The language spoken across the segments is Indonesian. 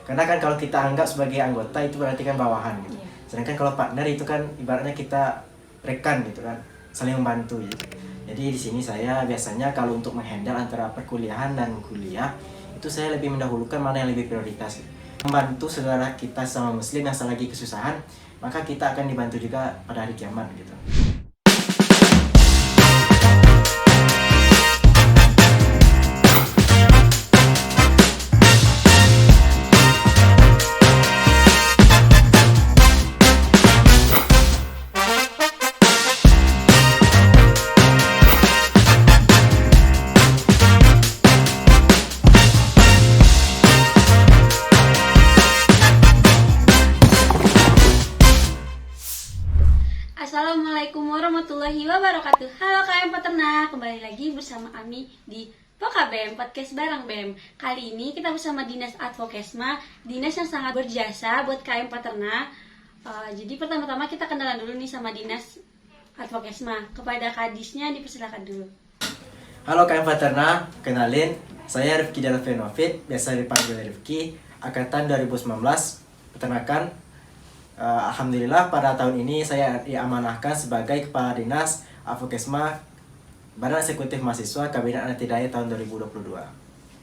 Karena kan kalau kita anggap sebagai anggota itu berarti kan bawahan gitu. Sedangkan kalau partner itu kan ibaratnya kita rekan gitu kan, saling membantu gitu. Jadi di sini saya biasanya kalau untuk menghandle antara perkuliahan dan kuliah itu saya lebih mendahulukan mana yang lebih prioritas. Membantu saudara kita sama muslim yang lagi kesusahan, maka kita akan dibantu juga pada hari kiamat gitu. Assalamualaikum warahmatullahi wabarakatuh. Halo KM Peternak, kembali lagi bersama Ami di Poka BEM, podcast bareng BEM. Kali ini kita bersama Dinas Advokesma, dinas yang sangat berjasa buat KM Peternak. Jadi pertama-tama kita kenalan dulu nih sama Dinas Advokesma. Kepada kadisnya dipersilakan dulu. Halo KM Peternak, kenalin, saya Rifki Dalvenovid, biasa dipanggil Rifki, angkatan 2019, peternakan. Alhamdulillah pada tahun ini saya diamanahkan sebagai Kepala Dinas Advokesma Badan Eksekutif Mahasiswa Kabinet Anak Hidayah tahun 2022.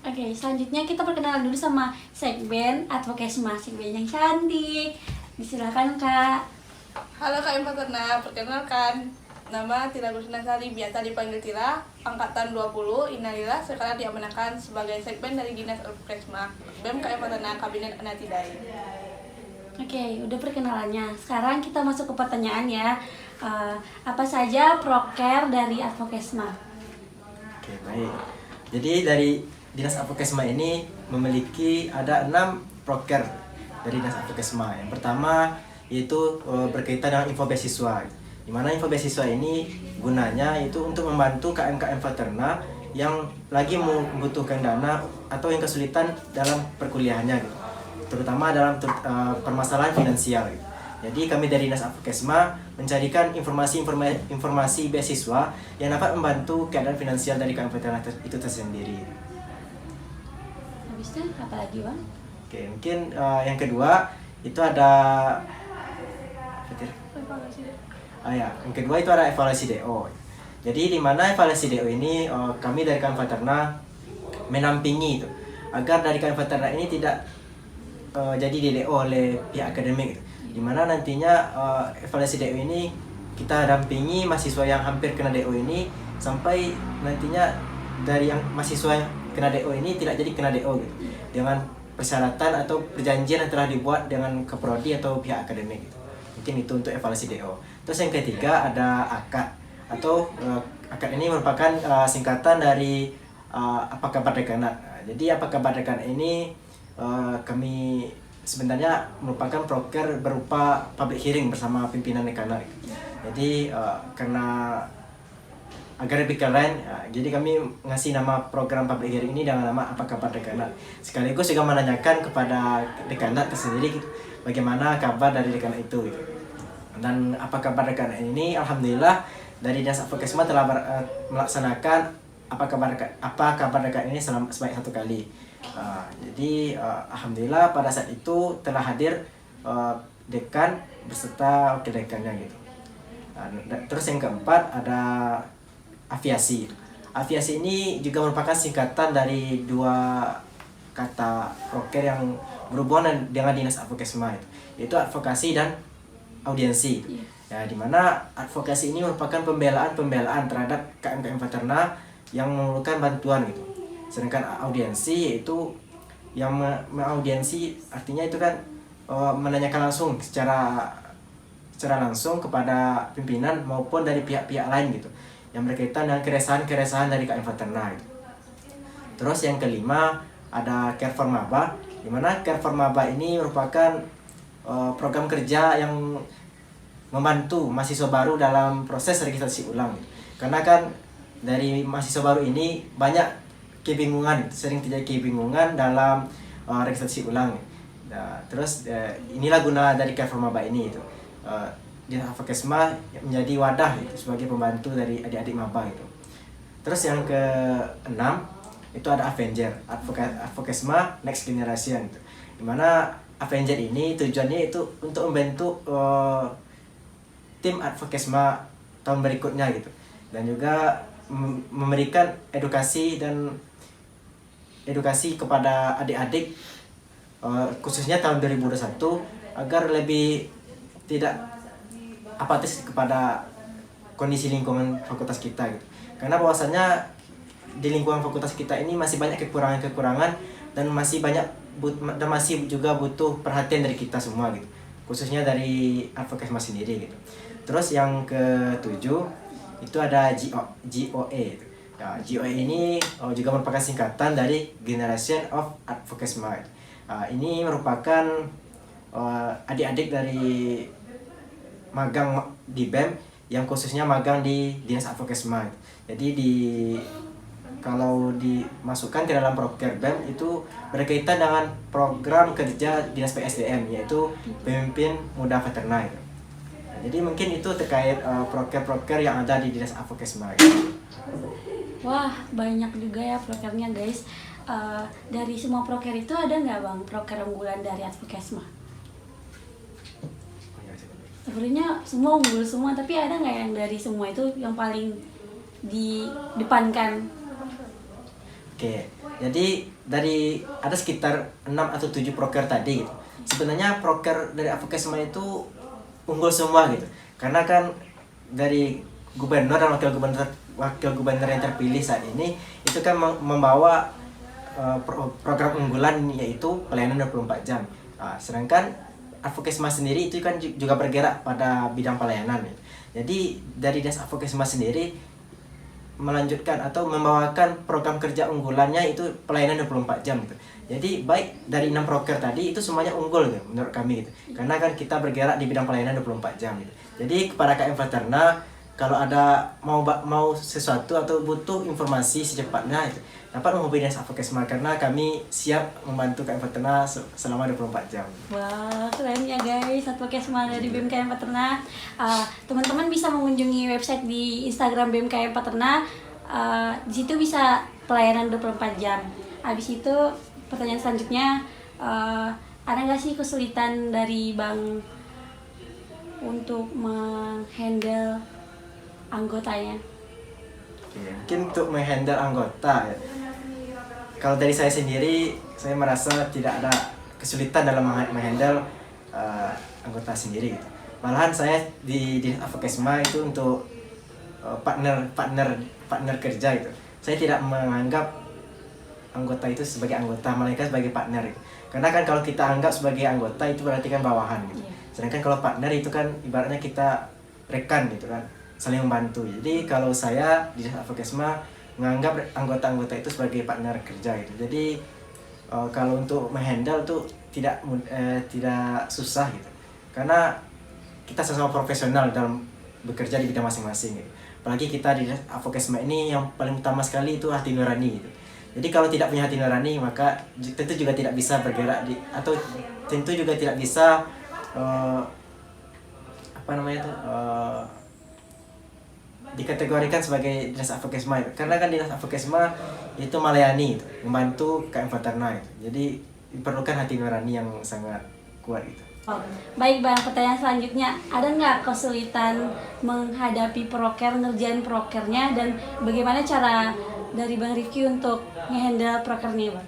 Oke, selanjutnya kita perkenalan dulu sama segmen Advokesma, segmen yang cantik. Disilakan Kak. Halo KM Peternak, perkenalkan nama Tila Gusnasari, biasa dipanggil Tila, angkatan 20, innalillah sekarang diamanahkan sebagai segmen dari Dinas Advokesma BEM KM Peternak Kabinet Anak Hidayah. Oke, udah perkenalannya. Sekarang kita masuk ke pertanyaan ya. Apa saja proker dari Advokesma? Oke, baik. Jadi dari Dinas Advokesma ini memiliki ada 6 proker dari Dinas Advokesma. Yang pertama yaitu berkaitan dengan info beasiswa. Di mana info beasiswa ini gunanya itu untuk membantu KM-KM peternak yang lagi membutuhkan dana atau yang kesulitan dalam perkuliahannya gitu. Terutama dalam permasalahan finansial gitu. Jadi kami dari Dinas Advokesma mencarikan informasi beasiswa yang dapat membantu keadaan finansial dari KM peternak itu tersendiri. Habis itu apa lagi, Bang? Oke, mungkin yang kedua itu ada yang kedua itu ada evaluasi DO. Jadi di mana evaluasi DO ini kami dari KM peternak menampingi itu agar dari KM peternak ini tidak jadi DDO oleh pihak akademik gitu. Dimana nantinya evaluasi DO ini kita dampingi mahasiswa yang hampir kena DO ini sampai nantinya dari yang mahasiswa yang kena DO ini tidak jadi kena DO gitu, dengan persyaratan atau perjanjian yang telah dibuat dengan keprodi atau pihak akademik gitu. Mungkin itu untuk evaluasi DO. Terus yang ketiga ada AKAD atau AKAD ini merupakan singkatan dari apa kabar dekanat. Jadi apa kabar dekanat ini kami sebenarnya merupakan proker berupa public hearing bersama pimpinan dekanat. Jadi karena agar lebih keren, jadi kami ngasih nama program public hearing ini dengan nama apa kabar dekanat. Sekaligus juga menanyakan kepada dekanat tersendiri bagaimana kabar dari dekanat itu. Dan apa kabar dekanat ini, alhamdulillah dari Dinas Advokesma telah melaksanakan apa kabar dekanat ini sebanyak 1 kali. Jadi alhamdulillah pada saat itu telah hadir dekan beserta wakil dekannya gitu. Terus yang keempat ada aviasi. Aviasi ini juga merupakan singkatan dari 2 kata proker yang berhubungan dengan Dinas Advokesma yaitu advokasi dan audiensi. Ya, dimana advokasi ini merupakan pembelaan terhadap KM-KM peternak yang memerlukan bantuan gitu. Sedangkan audiensi yaitu yang audiensi artinya itu kan menanyakan langsung secara langsung kepada pimpinan maupun dari pihak-pihak lain gitu yang berkaitan dengan keresahan dari KM peternak gitu. Terus yang kelima ada Care for Maba, di mana Care for Maba ini merupakan program kerja yang membantu mahasiswa baru dalam proses registrasi ulang. Karena kan dari mahasiswa baru ini banyak sering terjadi kebingungan dalam registrasi ulang. Nah, terus inilah guna dari Care for Maba ini itu. Dinas Advokesma menjadi wadah gitu, sebagai pembantu dari adik-adik maba gitu. Terus yang ke-6 itu ada Avenger, Advokesma Next Generation gitu. Dimana Avenger ini tujuannya itu untuk membentuk tim Advokesma tahun berikutnya gitu, dan juga memberikan edukasi kepada adik-adik khususnya tahun 2021 agar lebih tidak apatis kepada kondisi lingkungan fakultas kita gitu. Karena bahwasannya di lingkungan fakultas kita ini masih banyak kekurangan-kekurangan dan masih juga butuh perhatian dari kita semua gitu, khususnya dari Advokesma sendiri gitu. Terus yang ketujuh itu ada GOE gitu. Ya, GOE ini juga merupakan singkatan dari Generation of Advokesma. Ini merupakan adik-adik dari magang di BEM yang khususnya magang di Dinas Advokesma. Jadi kalau dimasukkan ke dalam proker BEM itu berkaitan dengan program kerja Dinas PSDM, yaitu Pemimpin Muda Veterana. Jadi mungkin itu terkait proker-proker yang ada di Dinas Advokesma. Wah, banyak juga ya prokernya guys. Dari semua proker itu ada nggak bang proker unggulan dari Advokesma? Sebenarnya semua unggul semua, tapi ada nggak yang dari semua itu yang paling didepankan? Oke, jadi ada sekitar 6 atau 7 proker tadi gitu. Sebenarnya proker dari Advokesma itu unggul semua gitu. Karena kan dari gubernur dan wakil gubernur yang terpilih saat ini itu kan membawa program unggulan, yaitu pelayanan 24 jam. Sedangkan Advokesma sendiri itu kan juga bergerak pada bidang pelayanan gitu. Jadi dari Dinas Advokesma sendiri melanjutkan atau membawakan program kerja unggulannya itu pelayanan 24 jam gitu. Jadi baik dari 6 proker tadi itu semuanya unggul gitu, menurut kami gitu. Karena kan kita bergerak di bidang pelayanan 24 jam gitu. Jadi kepada KM Veterana, kalau ada mau sesuatu atau butuh informasi secepatnya itu dapat menghubungi Dinas Advokesma, karena kami siap membantu KM Veterana selama 24 jam. Wah, keren ya guys, Advokesma dari BEM KM Veterana. Teman-teman bisa mengunjungi website di Instagram BEM KM Veterana. Di situ bisa pelayanan 24 jam. Habis itu pertanyaan selanjutnya, ada nggak sih kesulitan dari Bang untuk menghandle anggotanya? Oke, mungkin untuk menghandle anggota ya. Kalau dari saya sendiri, saya merasa tidak ada kesulitan dalam menghandle anggota sendiri gitu. Malahan saya di Advokesma itu untuk partner kerja gitu. Saya tidak menganggap anggota itu sebagai anggota, melainkan sebagai partner gitu. Karena kan kalau kita anggap sebagai anggota itu berarti kan bawahan gitu. Sedangkan kalau partner itu kan ibaratnya kita rekan gitu kan, saling membantu. Jadi kalau saya di Advokesma menganggap anggota-anggota itu sebagai partner kerja gitu. Jadi kalau untuk menghandle tuh tidak susah gitu. Karena kita sama-sama profesional dalam bekerja di bidang masing-masing gitu. Apalagi kita di Advokesma ini yang paling utama sekali itu hati nurani gitu. Jadi kalau tidak punya hati nurani, maka tentu juga tidak bisa bergerak atau tentu juga tidak bisa dikategorikan sebagai Dinas Advokesma itu. Karena kan Dinas Advokesma itu melayani gitu, membantu KM Veterana gitu. Jadi diperlukan hati nurani yang sangat kuat gitu. Oh, baik Bang, pertanyaan selanjutnya, ada nggak kesulitan menghadapi proker, ngerjain prokernya, dan bagaimana cara dari Bang Rifki untuk ngehandle prokernya Bang?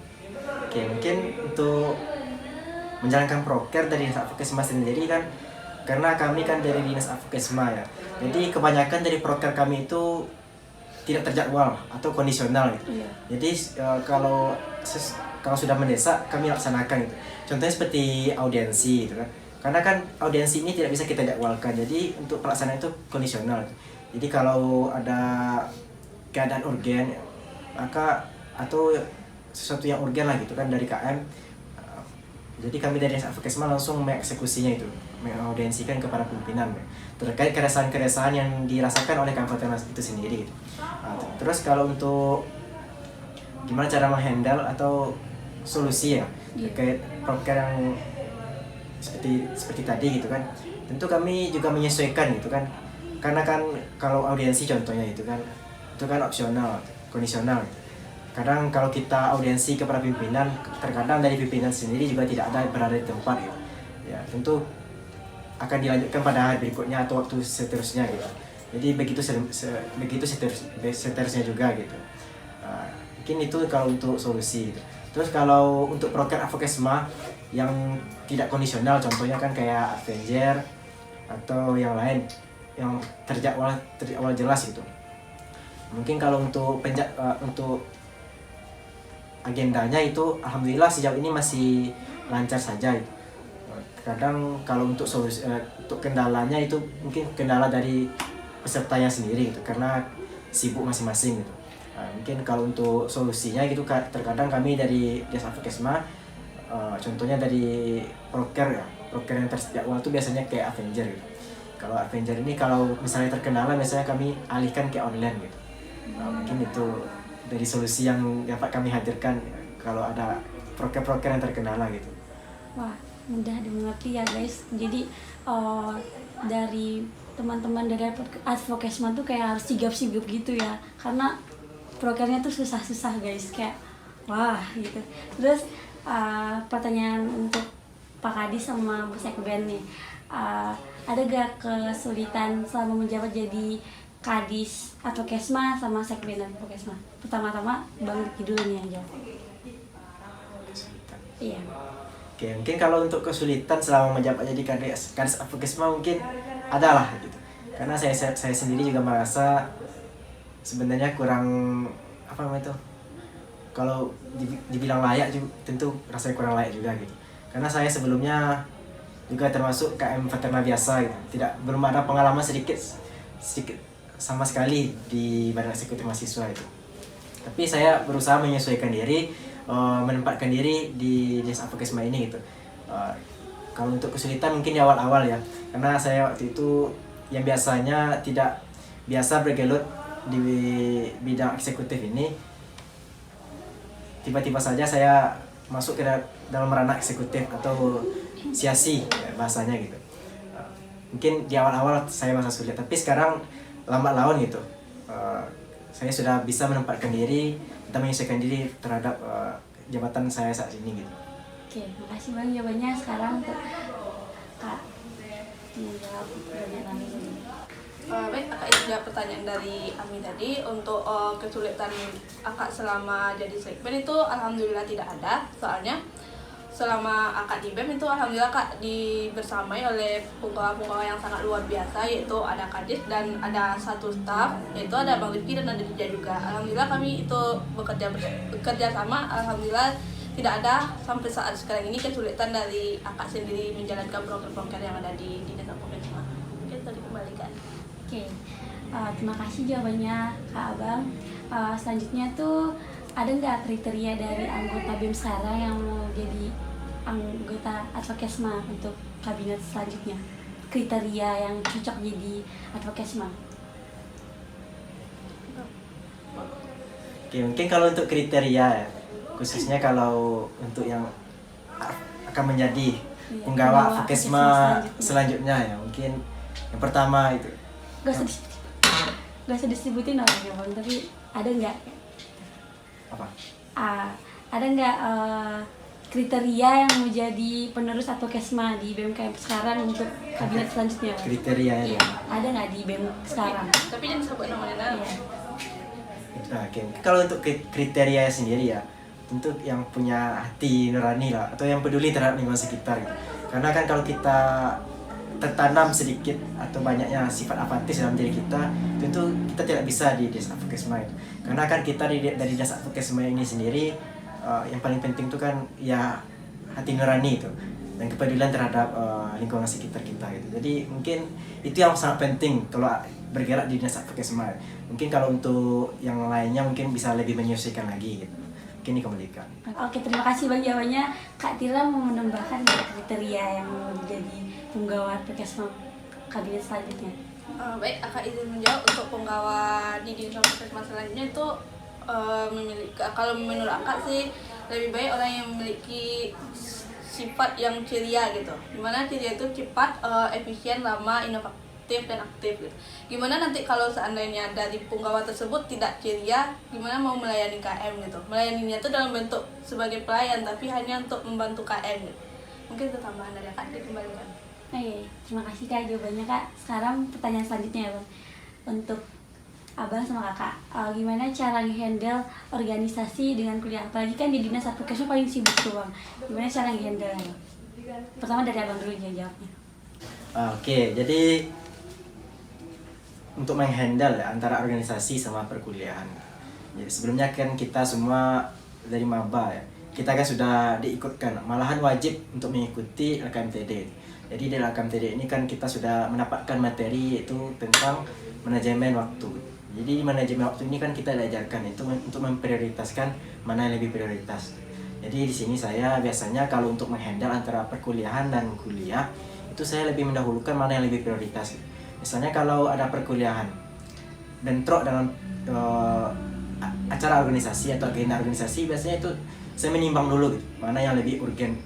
Oke, mungkin untuk menjalankan proker dari Dinas Advokesma sendiri kan, karena kami kan dari Dinas Advokesma ya, jadi kebanyakan dari proker kami itu tidak terjadwal atau kondisional gitu. Iya. Jadi kalau sudah mendesak kami laksanakan gitu. Contohnya seperti audiensi gitu kan. Karena kan audiensi ini tidak bisa kita jadwalkan. Jadi untuk pelaksanaan itu kondisional. Jadi kalau ada keadaan urgen maka atau sesuatu yang urgen lah gitu kan dari KM. Jadi kami dari Advokesma langsung mengeksekusinya itu, mengaudiensikan kepada pimpinan terkait keresahan-keresahan yang dirasakan oleh KM Veterana itu sendiri gitu. Terus kalau untuk gimana cara menghandle atau solusi ya terkait proker yang seperti tadi gitu kan, tentu kami juga menyesuaikan gitu kan, karena kan kalau audiensi contohnya itu kan opsional, kondisional gitu. kadang kalau kita audiensi kepada pimpinan, terkadang dari pimpinan sendiri juga tidak ada berada di tempat gitu. Ya tentu akan dilanjutkan pada hari berikutnya atau waktu seterusnya gitu. Jadi begitu seterusnya juga gitu. Mungkin itu kalau untuk solusi gitu. Terus kalau untuk proker Advokesma yang tidak kondisional, contohnya kan kayak Avenger atau yang lain yang terjadwal jelas gitu. Mungkin kalau untuk untuk agendanya itu alhamdulillah sejauh ini masih lancar saja gitu. Kadang kalau untuk solusi untuk kendalanya itu mungkin kendala dari pesertanya sendiri gitu, karena sibuk masing-masing gitu. Mungkin kalau untuk solusinya gitu terkadang kami dari Dinas Advokesma contohnya dari proker yang terjadwal itu biasanya kayak Avenger gitu. Kalau Avenger ini kalau misalnya terkendala biasanya kami alihkan ke online gitu. Mungkin itu dari solusi yang dapat kami hadirkan kalau ada proker yang terkendala gitu. Wah, mudah dimengerti ya guys. Jadi dari teman-teman dari Advokesma tuh kayak harus sigap-sigap gitu ya, karena prokernya tuh susah-susah guys, kayak wah gitu. Terus pertanyaan untuk Pak Kadis sama Bu Sekben nih, ada gak kesulitan selama menjabat jadi Kadis Advokesma sama Sekben Advokesma? Pertama-tama Bang Riki dulu nih yang jawab. Iya. Oke, mungkin kalau untuk kesulitan selama menjabat jadi Kadis Advokesma mungkin adalah gitu. Karena saya sendiri juga merasa sebenarnya kurang apa namanya itu, kalau dibilang layak juga tentu rasanya kurang layak juga gitu. Karena saya sebelumnya juga termasuk KM Veterna biasa gitu, belum ada pengalaman sedikit sama sekali di Badan Eksekutif Mahasiswa itu. Tapi saya berusaha menyesuaikan diri, menempatkan diri di Dinas Advokesma ini gitu. Kalau untuk kesulitan mungkin di awal-awal ya, karena saya waktu itu yang biasanya tidak biasa bergelut di bidang eksekutif ini, tiba-tiba saja saya masuk ke dalam ranah eksekutif atau siasi ya, bahasanya gitu. Mungkin di awal-awal saya merasa sulit, tapi sekarang lambat laun gitu saya sudah bisa menempatkan diri dan menyesuaikan diri terhadap jabatan saya saat ini gitu. Oke, makasih Bang jawabannya. Sekarang untuk Kak menjawab pertanyaan ini. Baik, Akak itu jawab pertanyaan dari Ami tadi. Untuk kesulitan Akak selama jadi sekben itu alhamdulillah tidak ada. Soalnya selama Akak di BEM itu alhamdulillah Kak dibersamai oleh punggawa-punggawa yang sangat luar biasa, yaitu ada Kadis dan ada satu staf, yaitu ada Bang Rifki dan ada Dija juga. Alhamdulillah kami itu bekerja sama. Alhamdulillah tidak ada sampai saat sekarang ini kesulitan dari Akak sendiri menjalankan proker-proker yang ada di Dinas Advokesma. Mungkin tadi kembalikan. Oke, terima kasih jawabannya Kak Abang. Selanjutnya tuh ada nggak kriteria dari anggota BEM sekarang yang mau jadi anggota Advokesma untuk kabinet selanjutnya? Kriteria yang cocok jadi Advokesma? Oke, mungkin kalau untuk kriteria khususnya kalau untuk yang akan menjadi penggawa Advokesma selanjutnya ya, mungkin yang pertama itu Gak usah disebutin orangnya Bang, tapi ada nggak? apa? Ada nggak kriteria yang mau jadi penerus Advokesma di BEM sekarang untuk kabinet selanjutnya? Kriterianya. Iya, ada nggak di BEM sekarang? Tapi jangan sebut namanya. Iya. Nah, oke. Kalau untuk kriteria sendiri ya, tentu yang punya hati nurani lah, atau yang peduli terhadap lingkungan sekitar gitu. Karena kan kalau kita tertanam sedikit atau banyaknya sifat apatis dalam diri kita, tentu kita tidak bisa di Dinas Advokesma itu. Karena kan kita dari Dinas Advokesma ini sendiri yang paling penting itu kan ya hati nurani itu dan kepedulian terhadap lingkungan sekitar kita gitu. Jadi mungkin itu yang sangat penting kalau bergerak di Dinas Advokesma. Mungkin kalau untuk yang lainnya mungkin bisa lebih menyesuaikan lagi gitu. Mungkin dikembalikan. Oke, terima kasih Bang jawabannya. Kak Tira mau menambahkan kriteria yang mau jadi penggawa Advokesma kabinet selanjutnya? Baik, Akak izin menjawab. Untuk penggawa di Dinas Advokesma selanjutnya itu memiliki, kalau menurut Akak sih lebih baik orang yang memiliki sifat yang ceria gitu. Dimana ceria itu cepat, efisien, ramah, produktif dan aktif gitu. Gimana nanti kalau seandainya dari punggawa tersebut tidak ceria, gimana mau melayani KM gitu. Melayaninya itu dalam bentuk sebagai pelayan tapi hanya untuk membantu KM gitu. Mungkin itu tambahan dari Kak, dikembalikan. Oke, terima kasih Kak jawabannya Kak. Sekarang pertanyaan selanjutnya ya Bang. Untuk Abang sama Kakak, gimana cara nge-handle organisasi dengan kuliah? Apalagi kan di dinas advokasi paling sibuk tuh Bang. Gimana cara nge-handle? Pertama dari Abang dulu aja jawabnya. Oke, jadi untuk menghandle ya, antara organisasi sama perkuliahan. Jadi sebelumnya kan kita semua dari maba ya, kita kan sudah diikutkan, malahan wajib untuk mengikuti LKMTD. Jadi di LKMTD ini kan kita sudah mendapatkan materi itu tentang manajemen waktu. Jadi di manajemen waktu ini kan kita diajarkan itu untuk memprioritaskan mana yang lebih prioritas. Jadi di sini saya biasanya kalau untuk menghandle antara perkuliahan dan kuliah itu saya lebih mendahulukan mana yang lebih prioritas. Misalnya kalau ada perkuliahan bentrok dalam acara organisasi atau agenda organisasi, biasanya itu saya menimbang dulu gitu, mana yang lebih urgen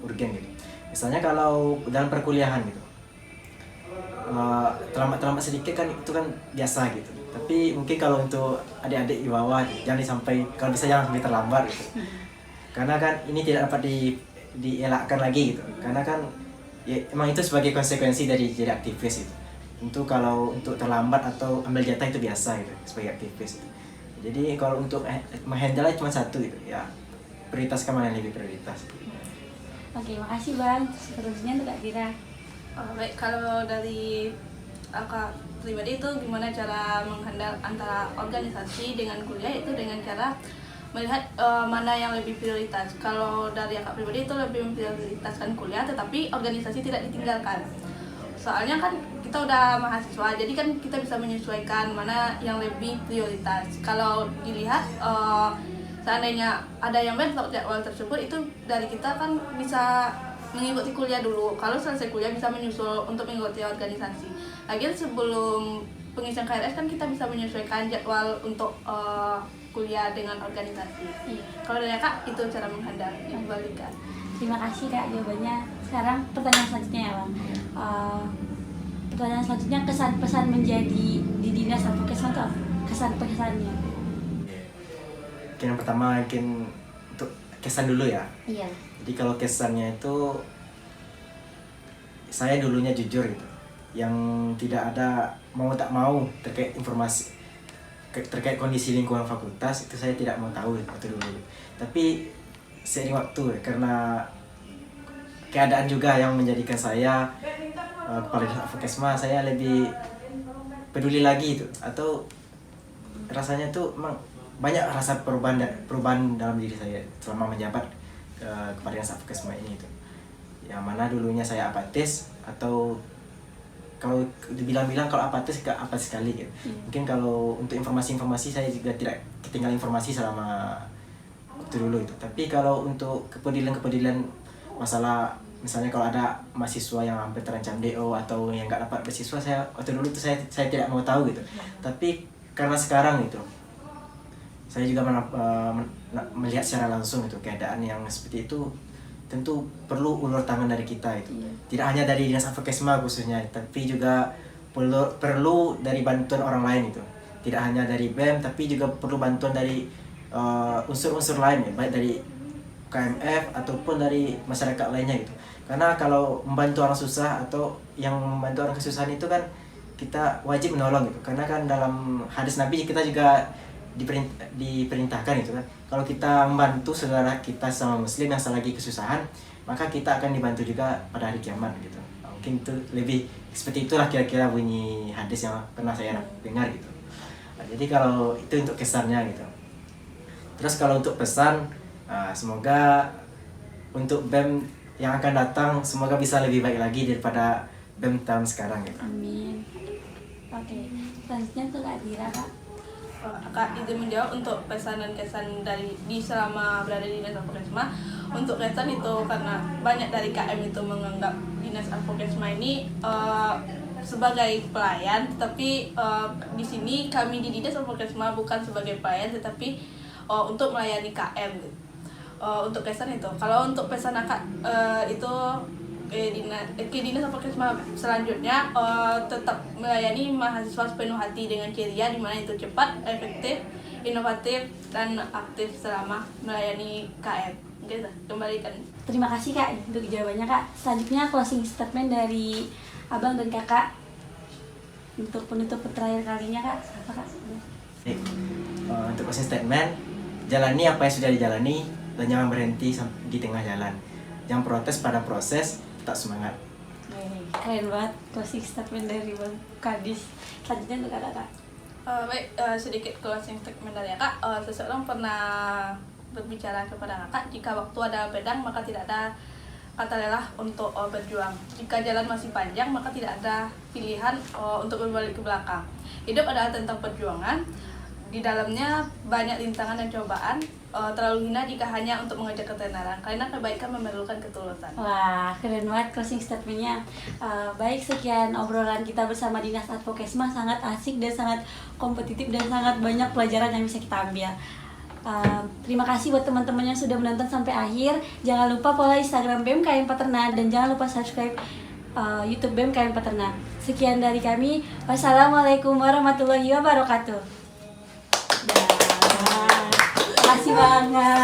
gitu. Misalnya kalau dalam perkuliahan gitu, terlambat sedikit kan itu kan biasa gitu. Tapi mungkin kalau untuk adik-adik di bawah jangan sampai, kalau bisa jangan sampai terlambat gitu. Karena kan ini tidak dapat dielakkan lagi gitu. Karena kan ya, emang itu sebagai konsekuensi dari jadi aktivis gitu. Untuk kalau untuk terlambat atau ambil jatah itu biasa gitu sebagai aktivis gitu. Jadi kalau untuk menghandle cuma satu gitu ya, prioritaskan mana yang lebih prioritas. Oke, makasih Bang. Seterusnya untuk Kak Tira. Baik, kalau dari Kakak pribadi itu gimana cara menghandle antara organisasi dengan kuliah, itu dengan cara melihat mana yang lebih prioritas. Kalau dari Kakak pribadi itu lebih memprioritaskan kuliah, tetapi organisasi tidak ditinggalkan. Soalnya kan kita udah mahasiswa, jadi kan kita bisa menyesuaikan mana yang lebih prioritas. Kalau dilihat seandainya ada yang bentrok jadwal tersebut, itu dari kita kan bisa mengikuti kuliah dulu. Kalau selesai kuliah bisa menyusul untuk mengikuti organisasi. Lagian sebelum pengisian KRS kan kita bisa menyesuaikan jadwal untuk kuliah dengan organisasi. Kalau dari Kak, itu cara menghadang dibalikan. Terima kasih Kak jawabannya. Sekarang pertanyaan selanjutnya ya Bang. Pertanyaan selanjutnya, kesan pesan menjadi di dinas advokasi itu apa? Kesan pesannya. Mungkin yang pertama mungkin untuk kesan dulu ya. Iya. Jadi kalau kesannya itu saya dulunya jujur gitu, yang tidak ada mau tak mau terkait informasi terkait kondisi lingkungan fakultas itu saya tidak mau tahu waktu dulu. Tapi seiring waktu karena keadaan juga yang menjadikan saya kepala dinas advokesma, saya lebih peduli lagi itu, atau rasanya tuh emang banyak rasa perubahan dalam diri saya selama menjabat kepala dinas advokesma ini itu. Yang mana dulunya saya apatis, atau kalau dibilang-bilang kalau apatis gak apatis sekali gitu. Mungkin kalau untuk informasi-informasi saya juga tidak ketinggalan informasi selama waktu dulu itu. Tapi kalau untuk kepedulian masalah, misalnya kalau ada mahasiswa yang hampir terancam DO atau yang nggak dapat beasiswa, saya waktu dulu tuh saya tidak mau tahu gitu. Tapi karena sekarang itu saya juga melihat secara langsung itu keadaan yang seperti itu, tentu perlu ulur tangan dari kita itu. Tidak hanya dari dinas advokesma khususnya, tapi juga perlu dari bantuan orang lain itu. Tidak hanya dari BEM, tapi juga perlu bantuan dari unsur-unsur lain ya, baik dari KMF ataupun dari masyarakat lainnya gitu. Karena kalau membantu orang susah atau yang membantu orang kesusahan itu kan kita wajib menolong gitu. Karena kan dalam hadis Nabi kita juga diperintahkan itu kan, kalau kita membantu saudara kita sama muslim yang lagi kesusahan, maka kita akan dibantu juga pada hari kiamat gitu. Mungkin itu lebih seperti itulah kira-kira bunyi hadis yang pernah saya dengar gitu. Jadi kalau itu untuk kesannya gitu. Terus kalau untuk pesan, semoga untuk BEM yang akan datang semoga bisa lebih baik lagi daripada BEM tahun sekarang gitu. Amin. Oke, selanjutnya untuk Kak Tira Kak. Kak izin menjawab untuk pesan dan kesan dari selama berada di dinas advokesma. Untuk kesan itu karena banyak dari KM itu menganggap dinas advokesma ini sebagai pelayan, tetapi di sini kami di dinas advokesma bukan sebagai pelayan, tetapi untuk melayani KM. Untuk kesan itu, kalau untuk pesan Kak itu ke dinas Apokesma selanjutnya tetap melayani mahasiswa sepenuh hati dengan ceria, di mana itu cepat, efektif, inovatif, dan aktif selama melayani KM. Gitu, kembalikan. Terima kasih Kak untuk jawabannya Kak. Selanjutnya closing statement dari Abang dan Kakak untuk penutup terakhir kalinya Kak. Apa Kak? Untuk closing statement, jalani apa yang sudah dijalani dan jangan berhenti di tengah jalan. Jangan protes pada proses, tetap semangat. Keren banget closing statement dari Bang Kadis. Selanjutnya untuk Kakak. Sedikit closing statement dari Kak. Seseorang pernah berbicara kepada Kakak, jika waktu ada pedang maka tidak ada kata lelah untuk berjuang. Jika jalan masih panjang maka tidak ada pilihan untuk berbalik ke belakang. Hidup adalah tentang perjuangan. Di dalamnya banyak rintangan dan cobaan. Terlalu hina jika hanya untuk mengejar ketenaran, karena kebaikan memerlukan ketulusan. Wah, keren banget closing statementnya. Baik, sekian obrolan kita bersama Dinas Advokesma, sangat asik dan sangat kompetitif dan sangat banyak pelajaran yang bisa kita ambil. Terima kasih buat teman-teman yang sudah menonton sampai akhir. Jangan lupa follow Instagram BEM KM Paterna dan jangan lupa subscribe YouTube BEM KM Paterna. Sekian dari kami. Wassalamualaikum warahmatullahi wabarakatuh. Terima kasih banget.